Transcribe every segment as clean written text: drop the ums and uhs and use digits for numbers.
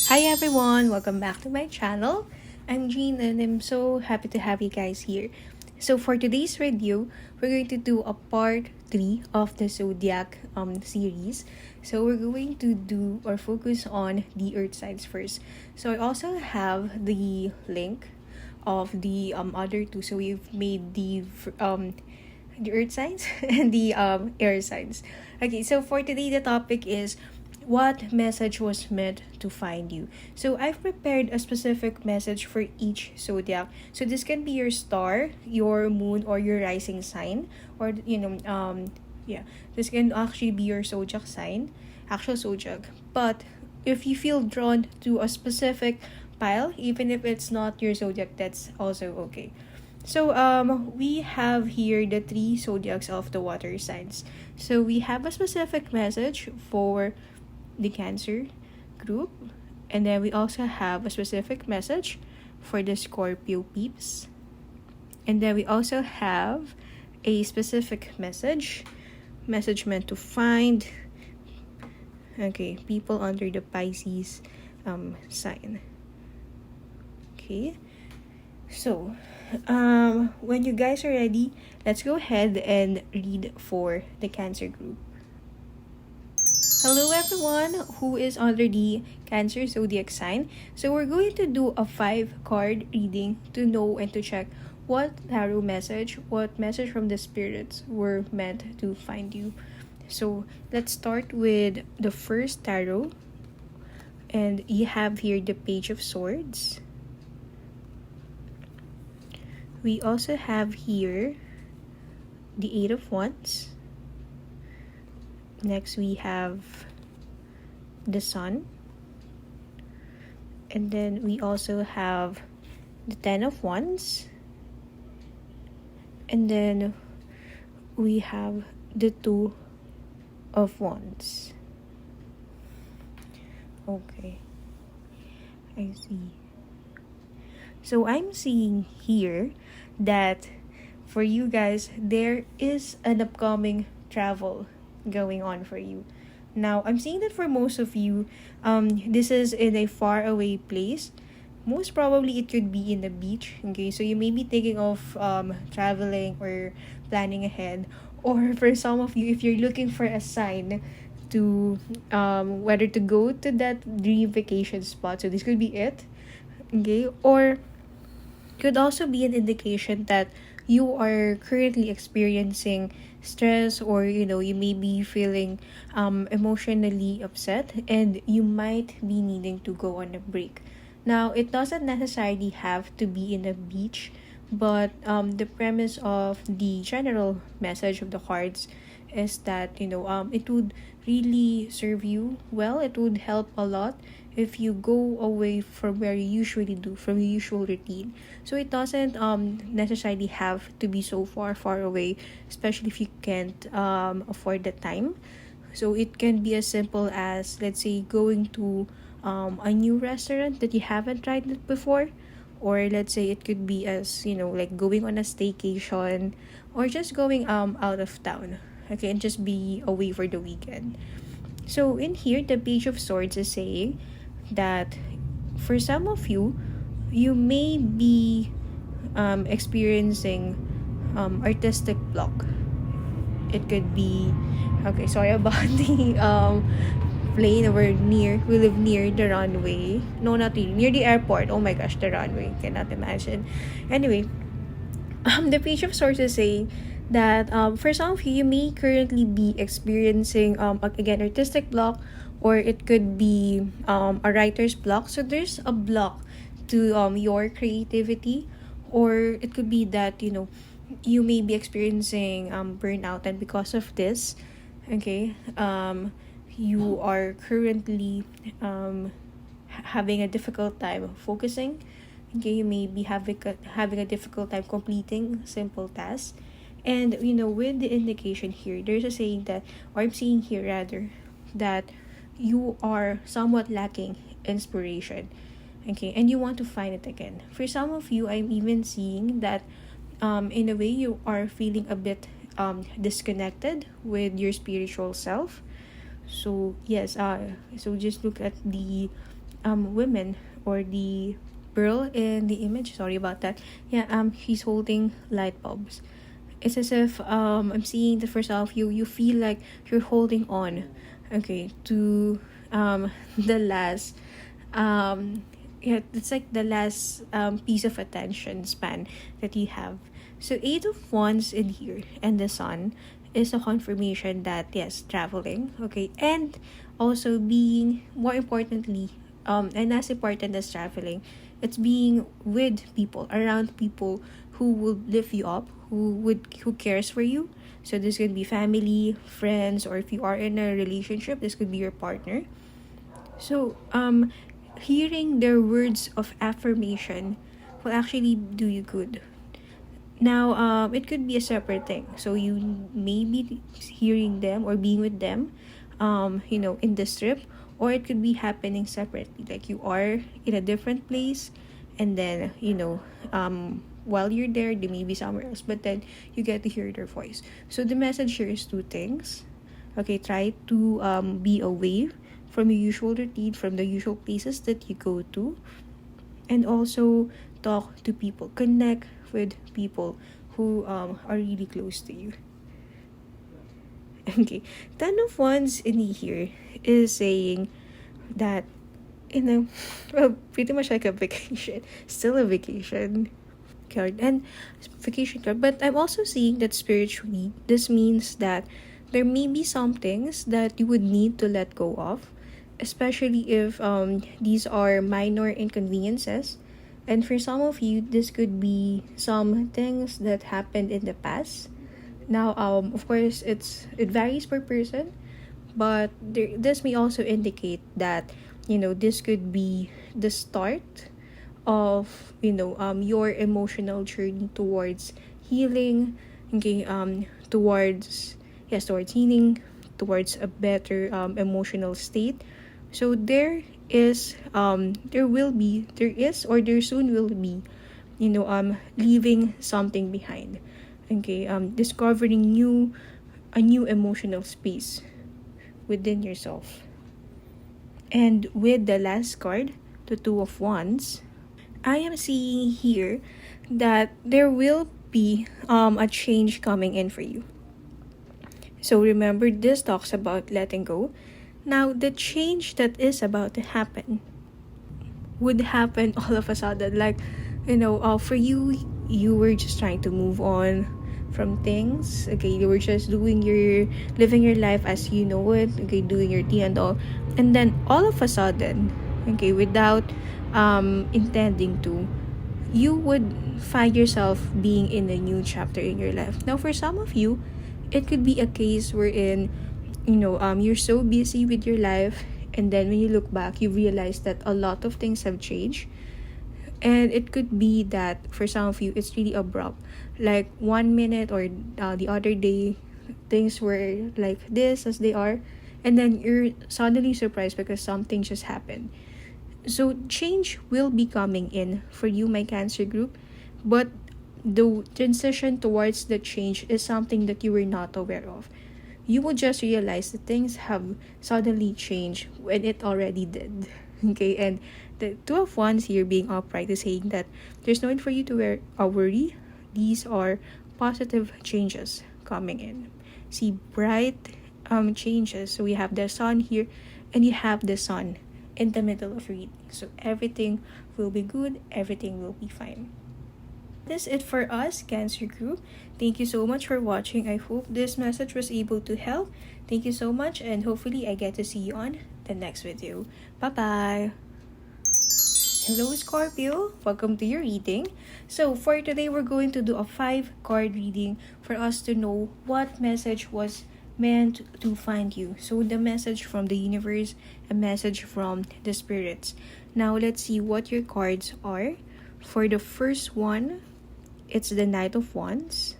Hi everyone, welcome back to my channel. I'm Jean and I'm so happy to have you guys here. So for today's video, we're going to do a part 3 of the zodiac series. So we're going to do or focus on the earth signs first. So I also have the link of the other two. So we've made the earth signs and the air signs. Okay, so for today the topic is what message was meant to find you. So I've prepared a specific message for each zodiac. So this can be your star, your moon, or your rising sign, or this can actually be your zodiac sign, actual zodiac. But if you feel drawn to a specific pile, even if it's not your zodiac, that's also okay. So we have here the three zodiacs of the water signs. So we have a specific message for the Cancer group, and then we also have a specific message for the Scorpio peeps, and then we also have a specific message meant to find people under the Pisces sign. Okay, so when you guys are ready, let's go ahead and read for the Cancer group. Hello everyone who is under the Cancer zodiac sign. So we're going to do a 5-card reading to know and to check what message from the spirits were meant to find you. So let's start with the first tarot. And you have here the Page of Swords. We also have here the Eight of Wands. Next we have the Sun, and then we also have the Ten of Wands, and then we have the Two of Wands. Okay, I see. So I'm seeing here that for you guys there is an upcoming travel going on for you. Now, I'm seeing that for most of you, this is in a far away place. Most probably, it could be in the beach. Okay, so you may be thinking of traveling or planning ahead. Or for some of you, if you're looking for a sign to whether to go to that dream vacation spot, so this could be it. Okay, or could also be an indication that you are currently experiencing stress, or you may be feeling emotionally upset and you might be needing to go on a break. Now, it doesn't necessarily have to be in a beach, but the premise of the general message of the cards is that it would really serve you well. It would help a lot if you go away from where you usually do, from your usual routine. So it doesn't necessarily have to be so far away, especially if you can't afford the time. So it can be as simple as, let's say, going to a new restaurant that you haven't tried it before, or let's say it could be as like going on a staycation, or just going out of town, okay, and just be away for the weekend. So in here, the Page of Swords is saying that for some of you, you may be experiencing artistic block. It could be, okay, sorry about the plane. We live near the runway. No, not really, near the airport. Oh my gosh, the runway, cannot imagine. Anyway, the Page of Swords is saying that for some of you, you may currently be experiencing again, artistic block, or it could be a writer's block. So there's a block to your creativity, or it could be that you may be experiencing burnout, and because of this, okay, you are currently having a difficult time focusing. Okay, you may be having a difficult time completing simple tasks. And with the indication here, there's a saying that, or I'm seeing here rather, that you are somewhat lacking inspiration, okay, and you want to find it again. For some of you, I'm even seeing that in a way you are feeling a bit disconnected with your spiritual self. So yes, so just look at the women or the girl in the image, sorry about that, yeah, she's holding light bulbs. It's as if I'm seeing that for some of you, you feel like you're holding on, okay, to the last yeah, it's like the last piece of attention span that you have. So Eight of Wands in here and the Sun is a confirmation that yes, traveling, okay, and also being more importantly, and as important as traveling, it's being with people, around people who will lift you up, who cares for you. So this could be family, friends, or if you are in a relationship, this could be your partner. So hearing their words of affirmation will actually do you good. Now, it could be a separate thing. So you may be hearing them or being with them, in this trip, or it could be happening separately. Like you are in a different place, and then while you're there, they may be somewhere else, but then you get to hear their voice. So the message here is two things. Okay, try to be away from your usual routine, from the usual places that you go to, and also talk to people, connect with people who are really close to you. Okay, Ten of Wands in here is saying that, well, pretty much like a vacation, still a vacation card and vacation card. But I'm also seeing that spiritually, this means that there may be some things that you would need to let go of, especially if these are minor inconveniences. And for some of you, this could be some things that happened in the past. Now, of course, it varies per person, but this may also indicate that this could be the start of your emotional journey towards healing, okay, towards healing, towards a better emotional state. So there is or there soon will be leaving something behind, okay, discovering a new emotional space within yourself. And with the last card, the Two of Wands, I am seeing here that there will be a change coming in for you. So remember, this talks about letting go. Now, the change that is about to happen would happen all of a sudden. Like, for you, you were just trying to move on from things. Okay, you were just living your life as you know it. Okay, doing your tea and all. And then all of a sudden, okay, without intending to, you would find yourself being in a new chapter in your life. Now, for some of you, it could be a case wherein, you're so busy with your life, and then when you look back, you realize that a lot of things have changed. And it could be that for some of you, it's really abrupt. Like 1 minute or the other day, things were like this as they are, and then you're suddenly surprised because something just happened. So change will be coming in for you, my Cancer group, but the transition towards the change is something that you were not aware of. You will just realize that things have suddenly changed when it already did. Okay, and the Two of Wands here being upright is saying that there's no need for you to worry. These are positive changes coming in. See, bright changes. So we have the Sun here, and you have the Sun in the middle of reading. So everything will be good, everything will be fine. That's it for us, Cancer Group. Thank you so much for watching. I hope this message was able to help. Thank you so much, and hopefully I get to see you on the next video. Bye-bye! Hello, Scorpio! Welcome to your reading. So, for today, we're going to do a 5-card reading for us to know what message was meant to find you. So, the message from the universe, a message from the spirits. Now, let's see what your cards are. For the first one, it's the Knight of Wands.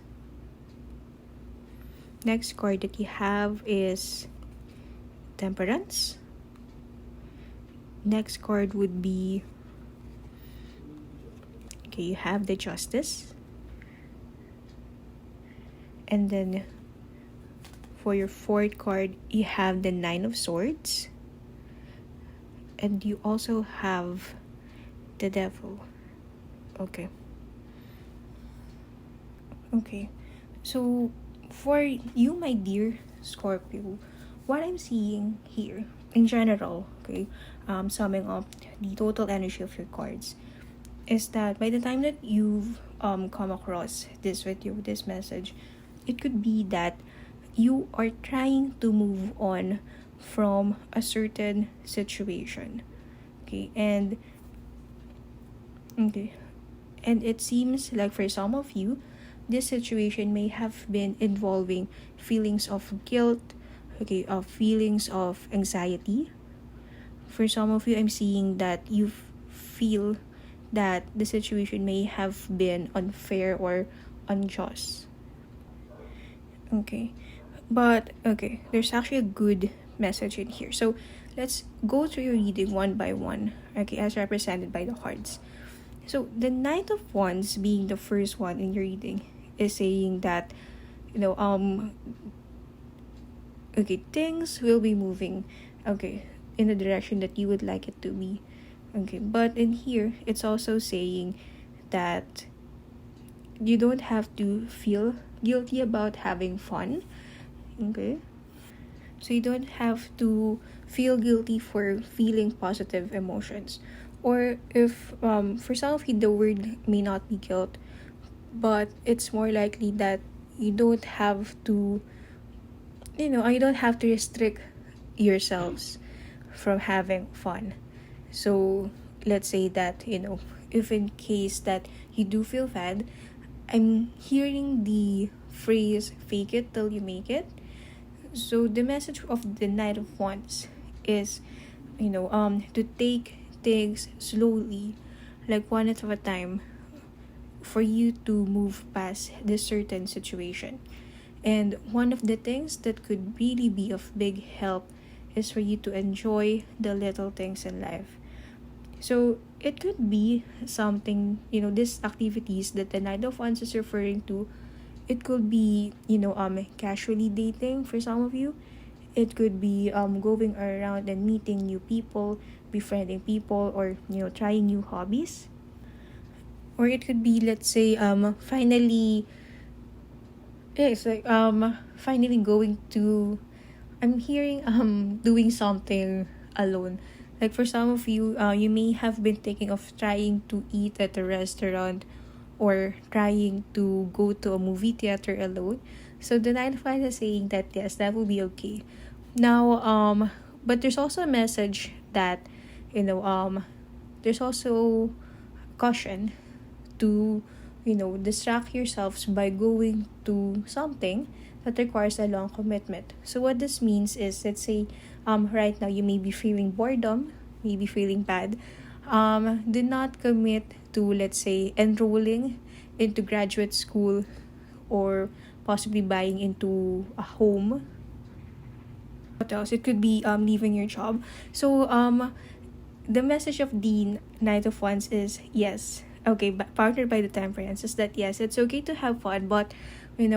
Next card that you have is Temperance. Next card would be, okay, you have the Justice. And then for your fourth card, you have the Nine of Swords. and you also have the devil. Okay. Okay. So, for you, my dear Scorpio, what I'm seeing here, in general, okay, summing up the total energy of your cards, is that by the time that you've come across this video, this message, it could be that you are trying to move on from a certain situation. Okay, and okay, and it seems like for some of you, this situation may have been involving feelings of guilt, okay, of feelings of anxiety. For some of you, I'm seeing that you feel that the situation may have been unfair or unjust. Okay. But, okay, there's actually a good message in here. So, let's go through your reading one by one, okay, as represented by the cards. So, the Knight of Wands being the first one in your reading is saying that, okay, things will be moving, okay, in the direction that you would like it to be. Okay, but in here, it's also saying that you don't have to feel guilty about having fun. Okay, so you don't have to feel guilty for feeling positive emotions, or if for some of you the word may not be guilt, but it's more likely that you don't have to, you don't have to restrict yourselves from having fun. So let's say that, if in case that you do feel bad, I'm hearing the phrase fake it till you make it. So the message of the Knight of Wands is, to take things slowly, like one at a time, for you to move past this certain situation. And one of the things that could really be of big help is for you to enjoy the little things in life. So it could be something, these activities that the Knight of Wands is referring to. It could be, casually dating for some of you. It could be going around and meeting new people, befriending people, or trying new hobbies. Or it could be, let's say, finally, yeah, it's like finally going to, I'm hearing doing something alone. Like for some of you, you may have been thinking of trying to eat at a restaurant or trying to go to a movie theater alone. So the 9 to 5 is saying that yes, that will be okay. Now, but there's also a message that, there's also caution to, distract yourselves by going to something that requires a long commitment. So what this means is, let's say, right now you may be feeling boredom, maybe feeling bad. Do not commit to, let's say, enrolling into graduate school or possibly buying into a home. What else? It could be leaving your job. So the message of the Knight of Wands is yes. Okay, but partnered by the Temperance is that yes, it's okay to have fun, but you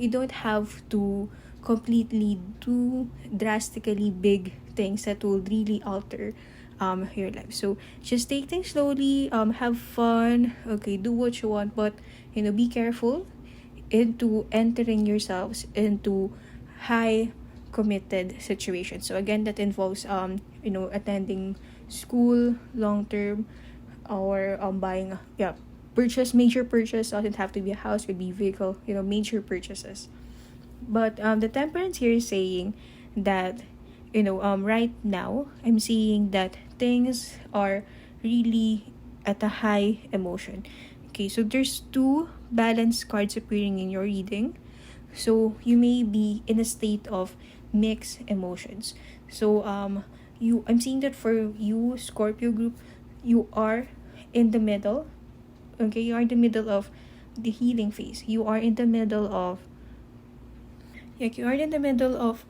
don't have to completely do drastically big things that will really alter your life. So just take things slowly, have fun, okay, do what you want, but be careful into entering yourselves into high committed situations. So again, that involves attending school long term, or buying major purchase. Doesn't have to be a house, could be vehicle, major purchases. But the Temperance here is saying that right now I'm seeing that things are really at a high emotion. Okay, so there's two balance cards appearing in your reading. So you may be in a state of mixed emotions. So I'm seeing that for you, Scorpio group, you are in the middle. Okay, you are in the middle of the healing phase. You are in the middle of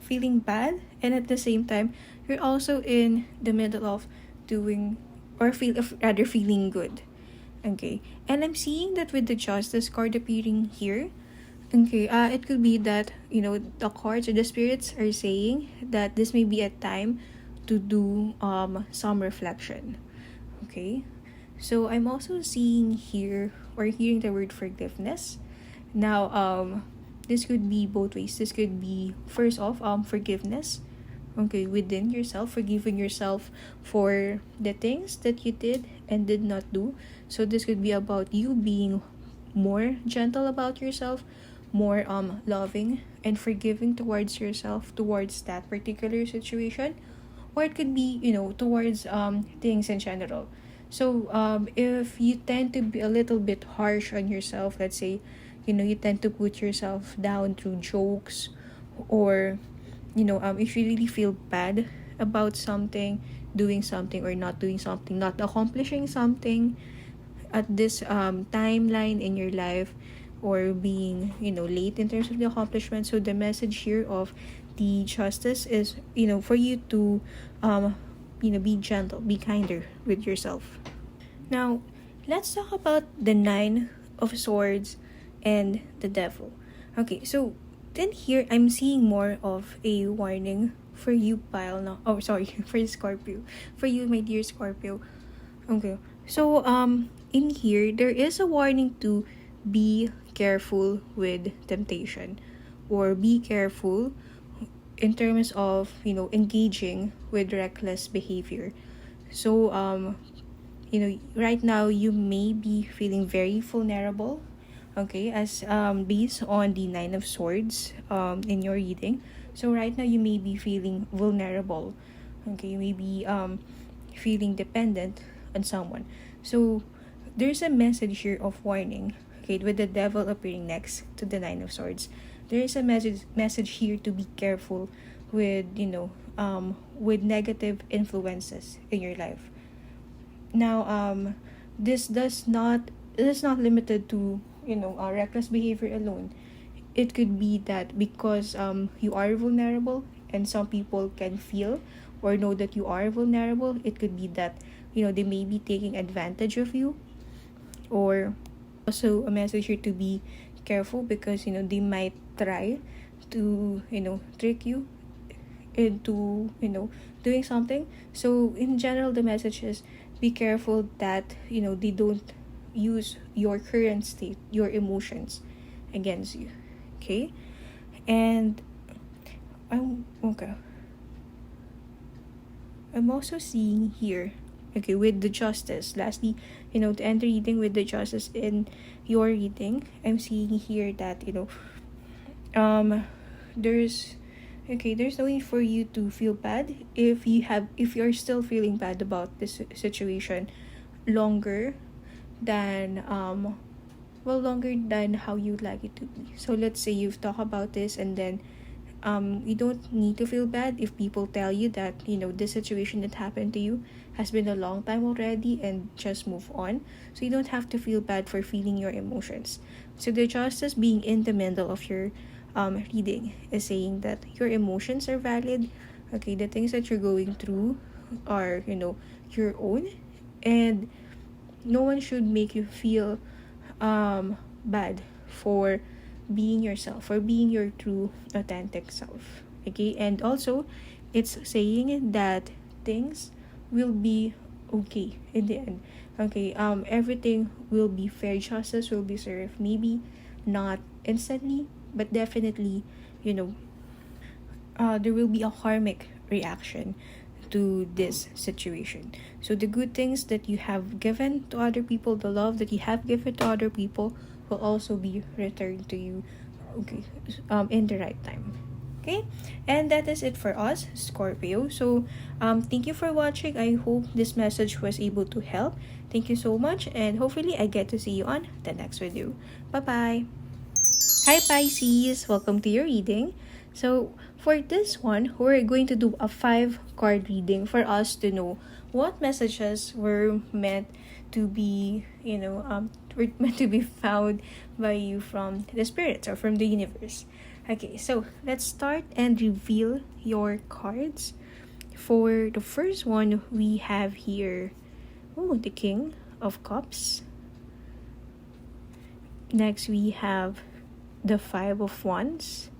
feeling bad, and at the same time you're also in the middle of doing, or feeling good. Okay, and I'm seeing that with the Justice card appearing here. Okay, it could be that the cards or the spirits are saying that this may be a time to do some reflection. Okay, so I'm also seeing here or hearing the word forgiveness. Now, this could be both ways. This could be first off, forgiveness. Okay, within yourself, forgiving yourself for the things that you did and did not do. So this could be about you being more gentle about yourself, more loving and forgiving towards yourself towards that particular situation, or it could be, towards things in general. So if you tend to be a little bit harsh on yourself, let's say, you tend to put yourself down through jokes, or if you really feel bad about something, doing something or not doing something, not accomplishing something at this timeline in your life, or being late in terms of the accomplishment. So the message here of the justice is for you to be gentle, be kinder with yourself. Now let's talk about the Nine of Swords and the Devil. Okay, so then here I'm seeing more of a warning for you, pile now. Oh, sorry, for Scorpio, for you, my dear Scorpio. Okay, so in here there is a warning to be careful with temptation, or be careful in terms of engaging with reckless behavior. So right now you may be feeling very vulnerable. Okay, as based on the Nine of Swords in your reading. So right now you may be feeling vulnerable. Okay, you may be feeling dependent on someone. So there's a message here of warning. Okay, with the Devil appearing next to the Nine of Swords, there is a message here to be careful with with negative influences in your life. Now this does not it is not limited to reckless behavior alone. It could be that because you are vulnerable, and some people can feel or know that you are vulnerable. It could be that they may be taking advantage of you, or also a message here to be careful because they might try to trick you into doing something. So in general the message is be careful that they don't use your current state, your emotions, against you. Okay, and okay, I'm also seeing here, okay, with the Justice. Lastly, to end the reading with the Justice in your reading, I'm seeing here that there's there's no need for you to feel bad if you're still feeling bad about this situation longer than longer than how you'd like it to be. So let's say you've talked about this, and then you don't need to feel bad if people tell you that this situation that happened to you has been a long time already, and just move on. So you don't have to feel bad for feeling your emotions. So the Justice being in the middle of your reading is saying that your emotions are valid. Okay, the things that you're going through are your own, and no one should make you feel bad for being yourself, for being your true authentic self. Okay, and also it's saying that things will be okay in the end. Okay, everything will be fair, justice will be served, maybe not instantly, but definitely there will be a karmic reaction to this situation. So the good things that you have given to other people, the love that you have given to other people, will also be returned to you, okay, in the right time. Okay, and that is it for us, Scorpio. So thank you for watching. I hope this message was able to help. Thank you so much, and hopefully I get to see you on the next video. Bye bye. Hi Pisces, welcome to your reading. So for this one, we're going to do a 5-card reading for us to know what messages were meant to be, were meant to be found by you from the spirits or from the universe. Okay, so let's start and reveal your cards. For the first one, we have here, the King of Cups. Next, we have the 5 of Wands.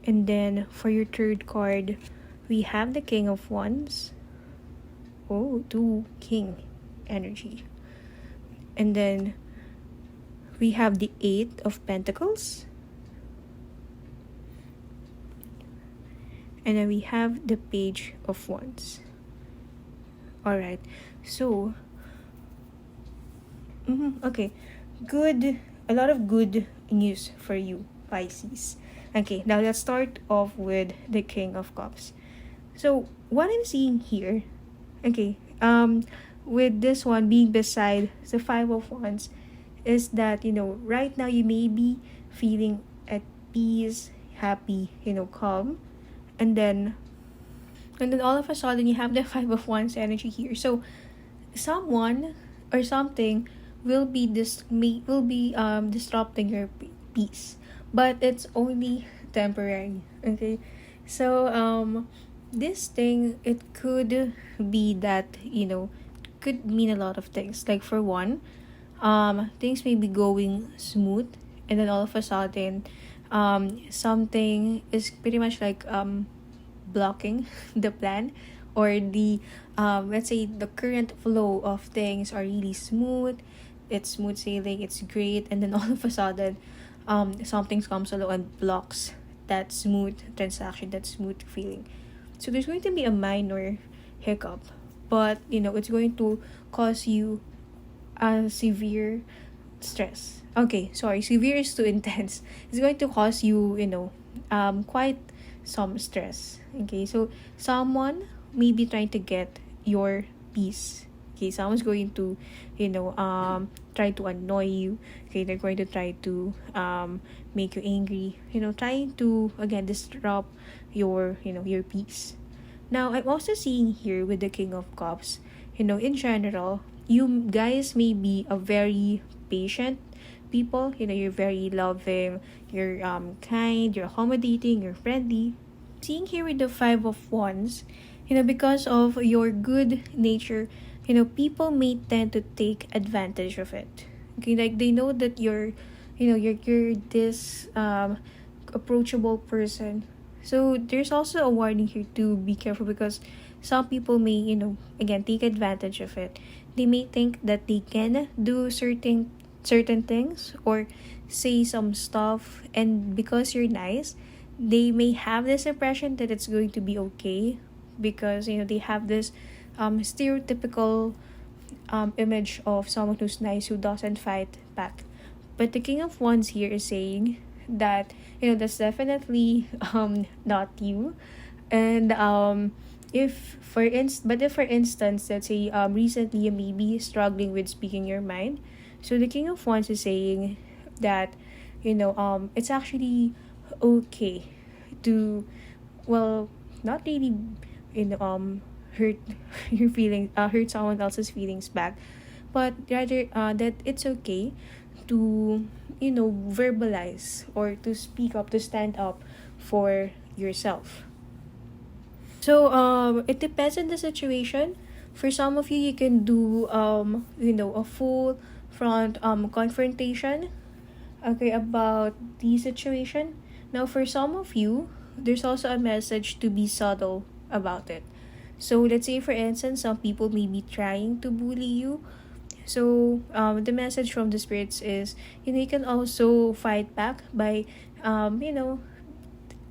And then for your third card, we have the King of Wands. Oh, two King energy. And then we have the Eight of Pentacles. And then we have the Page of Wands. Alright, so okay, good, a lot of good news for you, Pisces. Okay, now let's start off with the King of Cups. So what I'm seeing here, okay, with this one being beside the Five of Wands, is that, you know, right now you may be feeling at peace, happy, you know, calm, and then all of a sudden you have the Five of Wands energy here. So someone or something will be disrupting your peace, but it's only temporary. Okay, so this thing, it could be that, you know, could mean a lot of things. Like for one, things may be going smooth, and then all of a sudden something is pretty much like blocking the plan, or the let's say the current flow of things are really smooth, it's smooth sailing, it's great, and then all of a sudden something comes along and blocks that smooth transaction, that smooth feeling. So there's going to be a minor hiccup, but you know, it's going to cause you a severe stress. Okay, sorry, severe is too intense. It's going to cause you, you know, quite some stress. Okay, so someone may be trying to get your peace. Okay, someone's going to, you know, try to annoy you. Okay, they're going to try to make you angry, you know, trying to again disrupt your, you know, your peace. Now I'm also seeing here with the King of Cups, you know, in general, you guys may be a very patient people. You know, you're very loving, you're kind, you're accommodating, you're friendly. Seeing here with the Five of Wands, you know, because of your good nature, you know, people may tend to take advantage of it. Okay, like they know that you're, you know, you're this approachable person. So there's also a warning here to be careful, because some people may, you know, again, take advantage of it. They may think that they can do certain things or say some stuff, and because you're nice, they may have this impression that it's going to be okay, because, you know, they have this stereotypical image of someone who's nice, who doesn't fight back. But the King of Wands here is saying that, you know, that's definitely not you. And if for instance, let's say recently you may be struggling with speaking your mind, so the King of Wands is saying that, you know, it's actually okay to, well, not really, you know, hurt your feelings, hurt someone else's feelings back, but rather that it's okay to, you know, verbalize or to speak up, to stand up for yourself. So it depends on the situation. For some of you, you can do you know, a full front confrontation, okay, about the situation. Now for some of you, there's also a message to be subtle about it. So let's say for instance, some people may be trying to bully you. So the message from the spirits is, you know, you can also fight back by you know,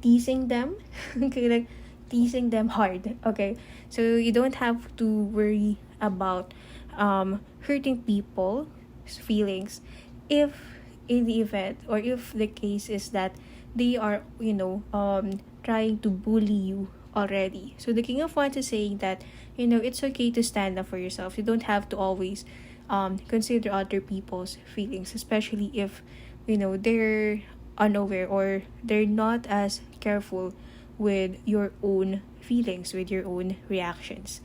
teasing them. Okay, like teasing them hard. Okay, so you don't have to worry about hurting people's feelings if in the event, or if the case is that they are, you know, trying to bully you already. So the King of Wands is saying that, you know, it's okay to stand up for yourself. You don't have to always consider other people's feelings, especially if, you know, they're unaware or they're not as careful with your own feelings, with your own reactions.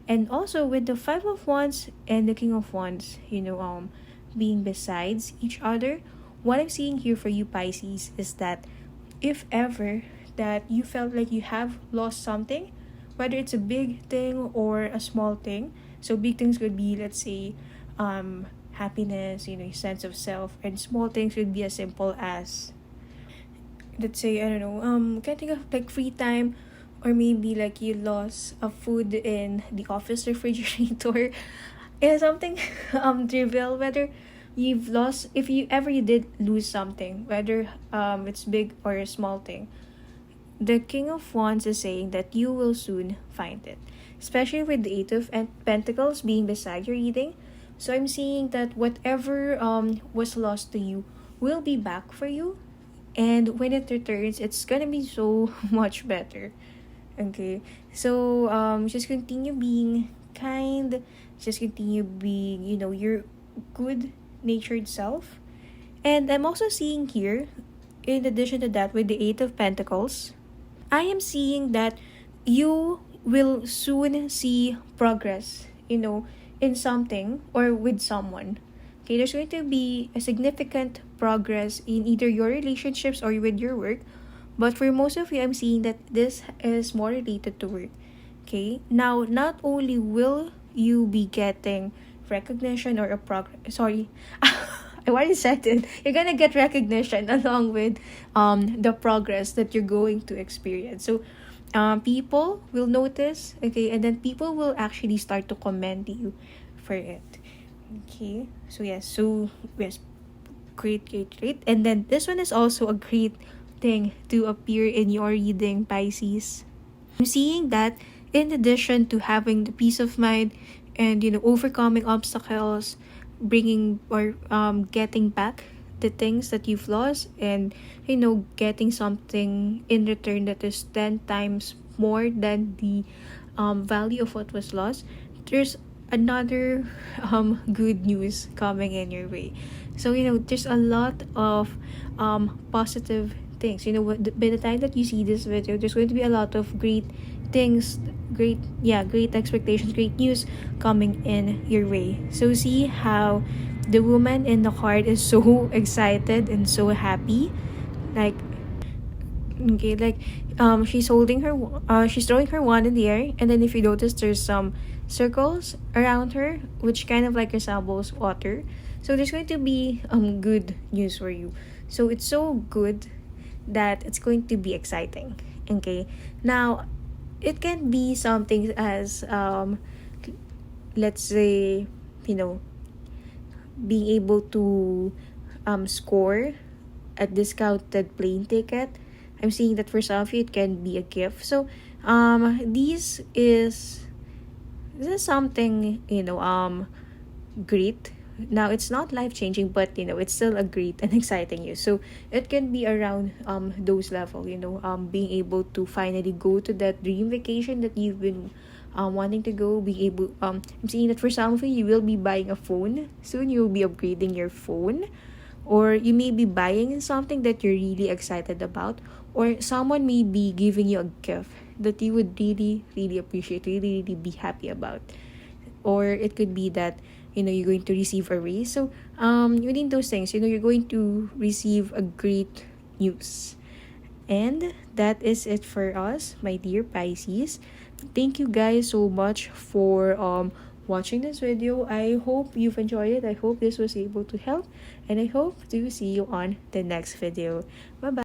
And also with the Five of Wands and the King of Wands, you know, being besides each other, what I'm seeing here for you, Pisces, is that if ever that you felt like you have lost something, whether it's a big thing or a small thing. So big things could be, let's say, happiness, you know, sense of self, and small things would be as simple as let's say, I don't know, can think of like free time, or maybe like you lost a food in the office refrigerator. Yeah, something trivial, whether you've lost, if you ever you did lose something, whether it's big or a small thing, the King of Wands is saying that you will soon find it, especially with the Eight of Pentacles being beside your reading. So I'm seeing that whatever was lost to you will be back for you, and when it returns, it's gonna be so much better. Okay, so just continue being kind, just continue being, your good natured self. And I'm also seeing here, in addition to that, with the Eight of Pentacles, I am seeing that you will soon see progress, in something or with someone. Okay, there's going to be a significant progress in either your relationships or with your work. But for most of you, I'm seeing that this is more related to work. Okay, now not only will you be getting recognition or a progress, sorry, I already said it. You're gonna get recognition along with the progress that you're going to experience. So people will notice, okay, and then people will actually start to commend you for it. Okay, so yes, great. And then this one is also a great thing to appear in your reading, Pisces. I'm seeing that in addition to having the peace of mind and overcoming obstacles, bringing or getting back the things that you've lost, and getting something in return that is 10 times more than the value of what was lost, there's another good news coming in your way. So there's a lot of positive things. By the time that you see this video, there's going to be a lot of great things, great expectations, great news coming in your way. So see how the woman in the card is so excited and so happy, like, okay, like she's holding her she's throwing her wand in the air, and then if you notice, there's some circles around her which kind of like resembles water. So there's going to be good news for you. So it's so good that it's going to be exciting. Okay, now it can be something as let's say, being able to score a discounted plane ticket. I'm seeing that for some of you it can be a gift. So this is something great. Now it's not life changing, but it's still a great and exciting news. So it can be around those level, being able to finally go to that dream vacation that you've been wanting to go. Being able I'm seeing that for some of you will be buying a phone soon. You'll be upgrading your phone, or you may be buying something that you're really excited about, or someone may be giving you a gift that you would really really appreciate, really be happy about. Or it could be that you're going to receive a raise. So within those things, you're going to receive a great news. And that is it for us, my dear Pisces. Thank you guys so much for watching this video. I hope you've enjoyed it. I hope this was able to help, and I hope to see you on the next video. Bye bye.